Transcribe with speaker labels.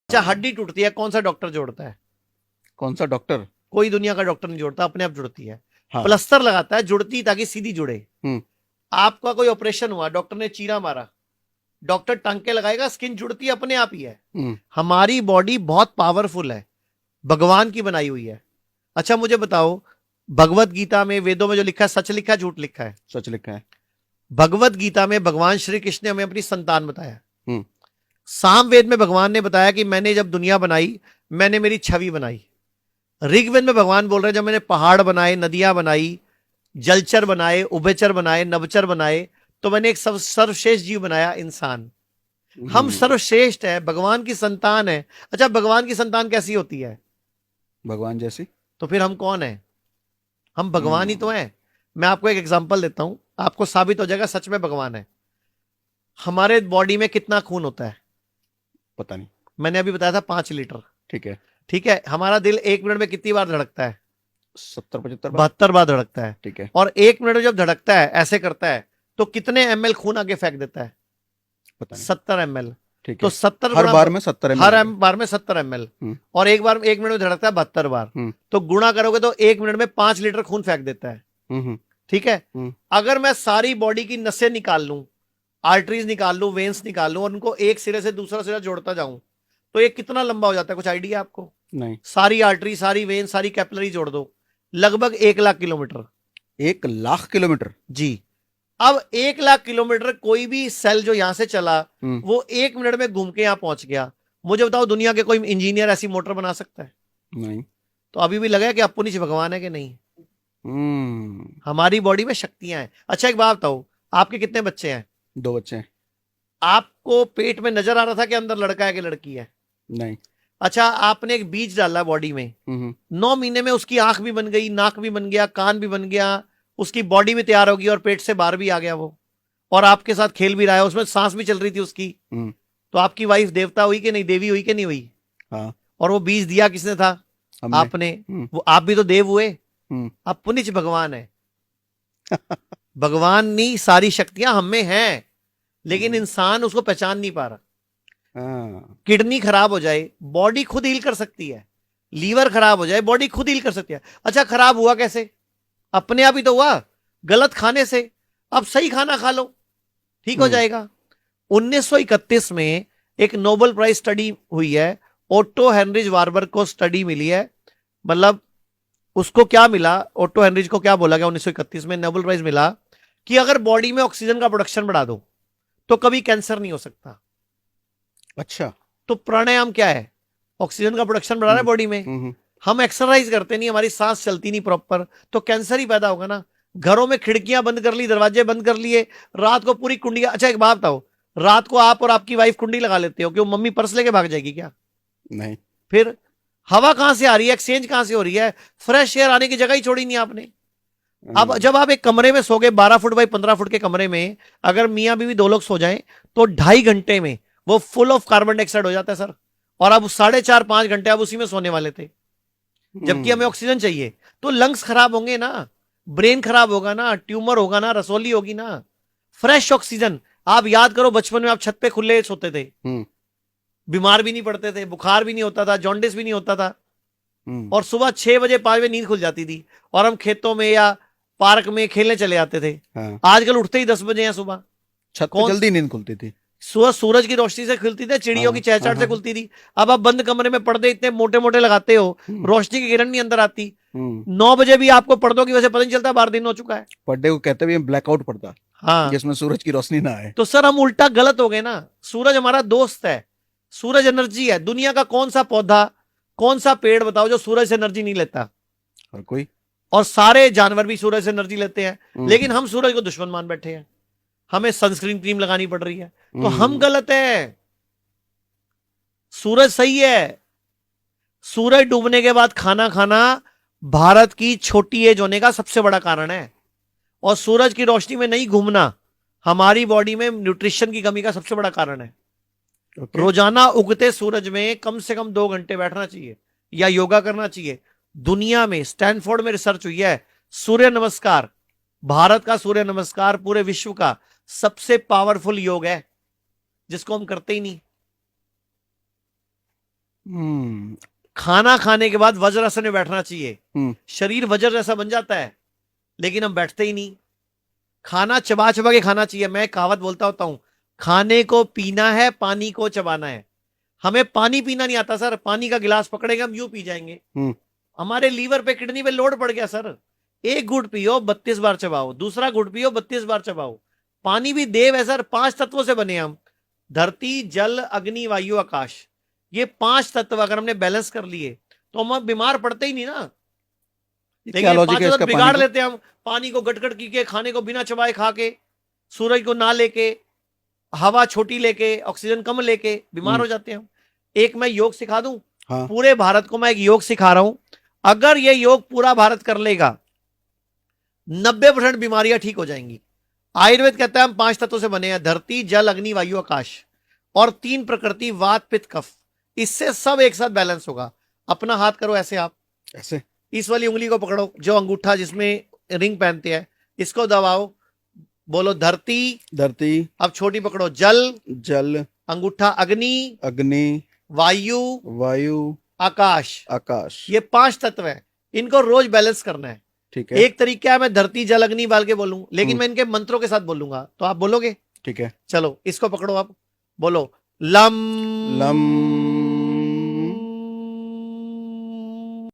Speaker 1: अच्छा, हड्डी टूटती है, कौन सा डॉक्टर जोड़ता है?
Speaker 2: कौन सा डॉक्टर?
Speaker 1: कोई दुनिया का डॉक्टर नहीं जोड़ता, अपने आप जुड़ती है।
Speaker 2: हाँ।
Speaker 1: प्लास्टर लगाता है, जुड़ती ताकि सीधी जुड़े।
Speaker 2: हम्म।
Speaker 1: आपका कोई ऑपरेशन हुआ, डॉक्टर ने चीरा मारा, डॉक्टर टांके लगाएगा, स्किन जुड़ती है अपने आप ही है।
Speaker 2: हम्म।
Speaker 1: हमारी बॉडी बहुत पावरफुल है, भगवान की बनाई हुई है। अच्छा मुझे बताओ, भगवत गीता में, वेदों में जो लिखा है, सच लिखा है झूठ लिखा है?
Speaker 2: सच लिखा है।
Speaker 1: भगवत गीता में भगवान श्री कृष्ण ने हमें अपनी संतान बताया।
Speaker 2: हम्म।
Speaker 1: सामवेद में भगवान ने बताया कि मैंने जब दुनिया बनाई, मैंने मेरी छवि बनाई। ऋग्वेद में भगवान बोल रहे हैं, जब मैंने पहाड़ बनाए, नदियां बनाई, जलचर बनाए, उभयचर बनाए, नवचर बनाए, तो मैंने एक सर्वश्रेष्ठ जीव बनाया, इंसान। हम
Speaker 2: हम्म।
Speaker 1: सर्वश्रेष्ठ है, भगवान की संतान है। अच्छा, भगवान की संतान कैसी होती है?
Speaker 2: भगवान जैसी।
Speaker 1: तो फिर हम कौन है? हम भगवान ही तो
Speaker 2: हम्म।
Speaker 1: हैं। मैं आपको एक एग्जांपल देता हूं, आपको साबित हो जाएगा सच में भगवान है। हमारे बॉडी में कितना खून होता है?
Speaker 2: पता नहीं।
Speaker 1: मैंने अभी बताया था 5 लीटर।
Speaker 2: ठीक है।
Speaker 1: ठीक है, हमारा दिल 1 मिनट में कितनी बार धड़कता है?
Speaker 2: 70-75 बार।
Speaker 1: 72 बार धड़कता है।
Speaker 2: ठीक है।
Speaker 1: और 1 मिनट में जब धड़कता है, ऐसे करता है, तो कितने ml खून आगे फेंक देता है?
Speaker 2: पता नहीं।
Speaker 1: 70 ml।
Speaker 2: ठीक
Speaker 1: तो
Speaker 2: है।
Speaker 1: 70
Speaker 2: हर
Speaker 1: गुणा,
Speaker 2: बार में 70 ml
Speaker 1: हर
Speaker 2: आगे।
Speaker 1: बार में 70 ml।
Speaker 2: हम्म।
Speaker 1: और एक बार 1 मिनट में धड़कता है 72 बार।
Speaker 2: हम्म।
Speaker 1: तो गुणा करोगे तो 1 मिनट में 5 लीटर खून फेंक देता है।
Speaker 2: हम्म।
Speaker 1: ठीक है।
Speaker 2: हम्म।
Speaker 1: अगर मैं सारी बॉडी की नसें निकाल लूं, आर्टरीज निकाल लूं, वेन्स निकाल लूं, और उनको एक सिरे से दूसरा सिरा जोड़ता जाऊं, तो ये कितना लंबा हो जाता है? कुछ आइडिया आपको?
Speaker 2: नहीं।
Speaker 1: सारी आर्टरी, सारी वेन, सारी कैपिलरी जोड़ दो, लगभग 1 लाख किलोमीटर।
Speaker 2: 1 लाख किलोमीटर?
Speaker 1: जी। अब 1 लाख किलोमीटर कोई भी सेल जो यहां से चला,
Speaker 2: हम्म।
Speaker 1: वो 1 मिनट में घूम के यहां पहुंच गया। मुझे बताओ, दुनिया के कोई इंजीनियर ऐसी मोटर बना सकता है?
Speaker 2: नहीं।
Speaker 1: तो अभी भी लगा कि अपुनिच भगवान है कि नहीं?
Speaker 2: हम्म।
Speaker 1: हमारी बॉडी में शक्तियां हैं। अच्छा एक बात बताओ, आपके कितने बच्चे हैं?
Speaker 2: 2 बच्चे हैं।
Speaker 1: आपको पेट में नजर आ रहा था कि अंदर लड़का है कि लड़की है?
Speaker 2: नहीं।
Speaker 1: अच्छा, आपने एक बीज डाला बॉडी में,
Speaker 2: हम्म।
Speaker 1: 9 महीने में उसकी आंख भी बन गई, नाक भी बन गया, कान भी बन गया, उसकी बॉडी भी तैयार होगी, और पेट से बाहर भी आ गया वो, और आपके साथ खेल भी रहा है, उसमें सांस भी चल रही थी उसकी।
Speaker 2: हम्म।
Speaker 1: तो आपकी वाइफ देवता हुई कि नहीं, देवी हुई कि नहीं हुई?
Speaker 2: हाँ।
Speaker 1: और वो बीज दिया किसने था?
Speaker 2: हमने।
Speaker 1: आपने।
Speaker 2: हम्म।
Speaker 1: वो आप भी तो देव हुए।
Speaker 2: हम्म।
Speaker 1: आप पुनिच भगवान है। भगवान की सारी शक्तियां हम में हैं, लेकिन
Speaker 2: हम्म।
Speaker 1: इंसान उसको पहचान नहीं पा रहा।
Speaker 2: हाँ।
Speaker 1: किडनी खराब हो जाए, बॉडी खुद हील कर सकती है। लीवर खराब हो जाए, बॉडी खुद हील कर सकती है। अच्छा, खराब हुआ कैसे? अपने आप ही तो हुआ, गलत खाने से। अब सही खाना खा लो, ठीक हो
Speaker 2: हम्म।
Speaker 1: जाएगा। 1931 में एक नोबेल प्राइज स्टडी हुई है, ओटो हेनरिज वार्बर्ग को स्टडी मिली है। मतलब उसको क्या मिला, ओटो हेनरिज को क्या बोला गया 1931 में, नोबेल प्राइज मिला कि अगर बॉडी में ऑक्सीजन का प्रोडक्शन बढ़ा दो तो कभी कैंसर नहीं हो सकता।
Speaker 2: अच्छा।
Speaker 1: तो प्राणायाम क्या है? ऑक्सीजन का प्रोडक्शन बढ़ा रहा है
Speaker 2: हम्म।
Speaker 1: बॉडी में।
Speaker 2: हम्म।
Speaker 1: हम एक्सरसाइज करते नहीं, हमारी सांस चलती नहीं प्रॉपर, तो कैंसर ही पैदा होगा ना। घरों में खिड़कियां बंद कर ली, दरवाजे बंद कर लिए, रात को पूरी कुंडियां। अच्छा एक बात बताओ, रात को आप और आपकी वाइफ कुंडी लगा लेते हो, क्यों? मम्मी पर्स लेके भाग जाएगी क्या?
Speaker 2: नहीं।
Speaker 1: फिर हवा कहां से आ रही है, एक्सचेंज कहां से हो रही है? फ्रेश एयर आने की जगह ही छोड़ी नहीं आपने। अब
Speaker 2: हम्म।
Speaker 1: जब आप एक कमरे में सोगे, 12 फुट बाई 15 फुट के कमरे में, अगर मियां बीवी 2 लोग सो जाएं, तो 2.5 घंटे में वो फुल ऑफ कार्बन डाइऑक्साइड हो जाता है सर। और अब 4.5-5 घंटे आप उसी में सोने वाले थे, जबकि हमें
Speaker 2: हम्म।
Speaker 1: ऑक्सीजन चाहिए। तो लंग्स खराब होंगे ना, ब्रेन खराब होगा ना, ट्यूमर होगा ना, रसोली होगी ना। Fresh oxygen. आप याद करो, बचपन में आप छत पे खुले सोते थे,
Speaker 2: हम्म।
Speaker 1: बीमार भी नहीं पड़ते थे, बुखार भी नहीं होता था, जॉन्डिस भी नहीं होता था,
Speaker 2: हम्म।
Speaker 1: और सुबह 6 बजे 5 बजे नींद खुल जाती थी, और हम खेतों में या पार्क में खेलने चले जाते थे।
Speaker 2: हाँ।
Speaker 1: आजकल उठते ही 10 बजे हैं सुबह।
Speaker 2: छत पे
Speaker 1: कौन?
Speaker 2: जल्दी नींद खुलती थी।
Speaker 1: सुबह सूरज की रोशनी से खुलती थी, चिड़ियों की
Speaker 2: हाँ हाँ
Speaker 1: चहचहाट से
Speaker 2: हाँ।
Speaker 1: खुलती थी। अब आप बंद कमरे में पर्दे इतने मोटे मोटे लगाते हो,
Speaker 2: हम्म।
Speaker 1: रोशनी की किरण नहीं अंदर आती।
Speaker 2: हम्म।
Speaker 1: 9 बजे भी आपको पर्दों की वजह से पता नहीं चलता बाहर दिन हो चुका है।
Speaker 2: पढ़ने को कहते भी ब्लैकआउट पड़ता,
Speaker 1: हाँ।
Speaker 2: जिसमें सूरज की रोशनी ना आए।
Speaker 1: तो सर हम उल्टा गलत हो गए ना। सूरज हमारा दोस्त है, सूरज एनर्जी है। दुनिया का कौन सा पौधा, कौन सा पेड़ बताओ जो सूरज से एनर्जी नहीं लेता?
Speaker 2: और कोई?
Speaker 1: और सारे जानवर भी सूरज से एनर्जी लेते हैं,
Speaker 2: हम्म।
Speaker 1: लेकिन हम सूरज को दुश्मन मान बैठे हैं। हमें सनस्क्रीन क्रीम लगानी पड़ रही है, तो हम
Speaker 2: हम्म।
Speaker 1: गलत है, सूरज सही है। सूरज डूबने के बाद खाना खाना भारत की छोटी एज होने का सबसे बड़ा कारण है, और सूरज की रोशनी में नहीं घूमना हमारी बॉडी में न्यूट्रिशन की कमी का सबसे बड़ा कारण है।
Speaker 2: ओके।
Speaker 1: रोजाना उगते सूरज में कम से कम 2 घंटे बैठना चाहिए या योगा करना चाहिए। दुनिया में स्टैनफोर्ड में रिसर्च हुई है, सूर्य नमस्कार, भारत का सूर्य नमस्कार पूरे विश्व का सबसे पावरफुल योग है, जिसको हम करते ही नहीं।
Speaker 2: हम्म
Speaker 1: खाना खाने के बाद वज्रासन में बैठना चाहिए।
Speaker 2: हम्म
Speaker 1: शरीर वज्र जैसा बन जाता है, लेकिन हम बैठते ही नहीं। खाना चबा चबा के खाना चाहिए। मैं कहावत बोलता होता हूं, खाने को पीना है, पानी को चबाना है। हमें पानी पीना नहीं आता सर, पानी का गिलास पकड़ेंगे हम यूं पी जाएंगे।
Speaker 2: हम्म
Speaker 1: हमारे लीवर पे, किडनी पे लोड पड़ गया सर। एक घूंट पियो 32 बार चबाओ, दूसरा घूंट पियो 32 बार चबाओ। पानी भी देव है सर, 5 तत्वों से बने हम। धरती, जल, अग्नि, वायु, आकाश। ये 5 तत्व अगर हमने बैलेंस कर लिए तो हम बीमार पड़ते ही नहीं ना।
Speaker 2: ये
Speaker 1: लेकिन
Speaker 2: क्या
Speaker 1: ये
Speaker 2: लॉजिक
Speaker 1: 5
Speaker 2: है
Speaker 1: तत्व
Speaker 2: इसका
Speaker 1: बिगाड़
Speaker 2: पानी को?
Speaker 1: लेते हैं हम। पानी को गटगट की के, खाने को बिना चबाए खा के, सूरज को ना लेके, हवा छोटी लेके, ऑक्सीजन कम लेके बीमार हो जाते हैं हम। एक मैं योग सिखा दूं,
Speaker 2: हाँ
Speaker 1: पूरे भारत को मैं एक योग सिखा रहा हूं। अगर ये योग पूरा भारत कर लेगा, 90% बीमारियां ठीक हो जाएंगी। आयुर्वेद कहता है हम 5 तत्वों से बने हैं, धरती, जल, अग्नि, वायु, आकाश, और 3 प्रकृति, वात, पित्त, कफ। इससे सब एक साथ बैलेंस होगा। अपना हाथ करो ऐसे, आप
Speaker 2: ऐसे
Speaker 1: इस वाली उंगली को पकड़ो, जो अंगूठा जिसमें रिंग पहनते हैं, इसको दबाओ। बोलो धरती।
Speaker 2: धरती,
Speaker 1: अब छोटी पकड़ो, जल,
Speaker 2: जल,
Speaker 1: अंगूठा अग्नि,
Speaker 2: अग्नि,
Speaker 1: वायु,
Speaker 2: वायु,
Speaker 1: आकाश।
Speaker 2: आकाश।
Speaker 1: ये 5 तत्व है, इनको रोज बैलेंस करना है।
Speaker 2: ठीक है।
Speaker 1: एक तरीका है मैं धरती, जल, अग्नि बाल के बोलूं, लेकिन
Speaker 2: हम्म।
Speaker 1: मैं इनके मंत्रों के साथ बोलूंगा, तो आप बोलोगे?
Speaker 2: ठीक है।
Speaker 1: चलो इसको पकड़ो, आप बोलो लम।
Speaker 2: लम।